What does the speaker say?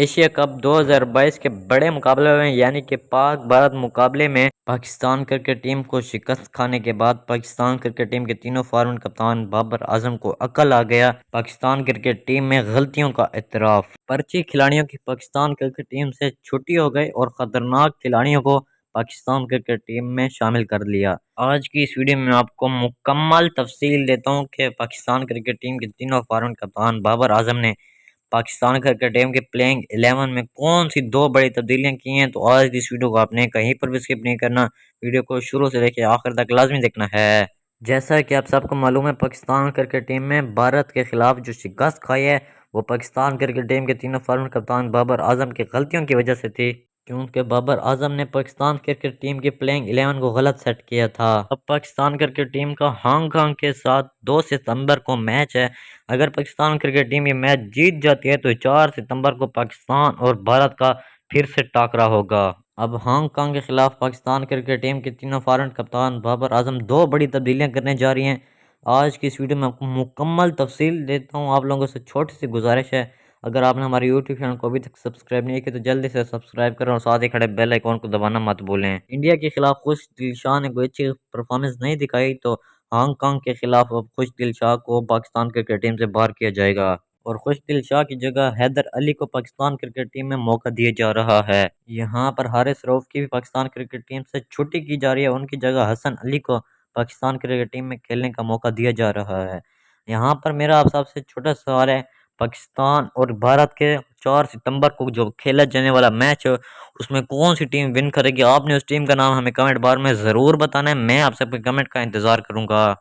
Asia cup 2022 के बड़े मुकाबले में यानी कि पाक भारत मुकाबले में पाकिस्तान क्रिकेट टीम को शिकस्त खाने के बाद पाकिस्तान क्रिकेट टीम के तीनों फॉरवर्ड कप्तान बाबर आजम को अकल आ गया। पाकिस्तान क्रिकेट टीम में गलतियों का इतराफ। पर्ची खिलाड़ियों की पाकिस्तान क्रिकेट टीम से छुट्टी हो गई और खतरनाक खिलाड़ियों को पाकिस्तान क्रिकेट टीम में शामिल कर लिया। आज की इस वीडियो में आपको मुकम्मल तफसील देता हूँ कि पाकिस्तान क्रिकेट टीम के तीनों फॉरवर्ड कप्तान बाबर आजम ने पाकिस्तान क्रिकेट टीम के प्लेइंग 11 में कौन सी दो बड़ी तब्दीलियां की हैं। तो आज की इस वीडियो को आपने कहीं पर भी स्किप नहीं करना, वीडियो को शुरू से लेकर आखिर तक लाजमी देखना है। जैसा कि आप सबको मालूम है, पाकिस्तान क्रिकेट टीम में भारत के खिलाफ जो शिकस्त खाई है वो पाकिस्तान क्रिकेट टीम के तीनों फॉरवर्ड कप्तान बाबर आजम की गलतियों की वजह से थी, क्योंकि बाबर आजम ने पाकिस्तान क्रिकेट टीम की प्लेइंग 11 को गलत सेट किया था। अब पाकिस्तान क्रिकेट टीम का हांगकांग के साथ 2 सितंबर को मैच है। अगर पाकिस्तान क्रिकेट टीम ये मैच जीत जाती है तो 4 सितंबर को पाकिस्तान और भारत का फिर से टाकरा होगा। अब हांगकांग के खिलाफ पाकिस्तान क्रिकेट टीम के तीनों फॉरवर्ड कप्तान बाबर आजम 2 बड़ी तब्दीलियां करने जा रही हैं। आज की इस वीडियो में आपको मुकम्मल तफसील देता हूँ। आप लोगों से छोटी सी गुजारिश है, अगर आपने हमारे यूट्यूब चैनल को अभी तक सब्सक्राइब नहीं किया तो जल्दी से सब्सक्राइब करें और साथ ही खड़े बेल आइकॉन को दबाना मत भूलें। इंडिया के खिलाफ खुश दिलशाह ने कोई अच्छी परफॉर्मेंस नहीं दिखाई तो हांगकांग के खिलाफ अब खुश दिलशाह को पाकिस्तान क्रिकेट टीम से बाहर किया जाएगा और खुश दिलशाह की जगह हैदर अली को पाकिस्तान क्रिकेट टीम में मौका दिया जा रहा है। यहाँ पर हारिस रऊफ की भी पाकिस्तान क्रिकेट टीम से छुट्टी की जा रही है, उनकी जगह हसन अली को पाकिस्तान क्रिकेट टीम में खेलने का मौका दिया जा रहा है। यहाँ पर मेरा आप सबसे छोटा सवाल है, पाकिस्तान और भारत के 4 सितंबर को जो खेला जाने वाला मैच है उसमें कौन सी टीम विन करेगी? आपने उस टीम का नाम हमें कमेंट बार में ज़रूर बताना है। मैं आप सबके कमेंट का इंतज़ार करूंगा।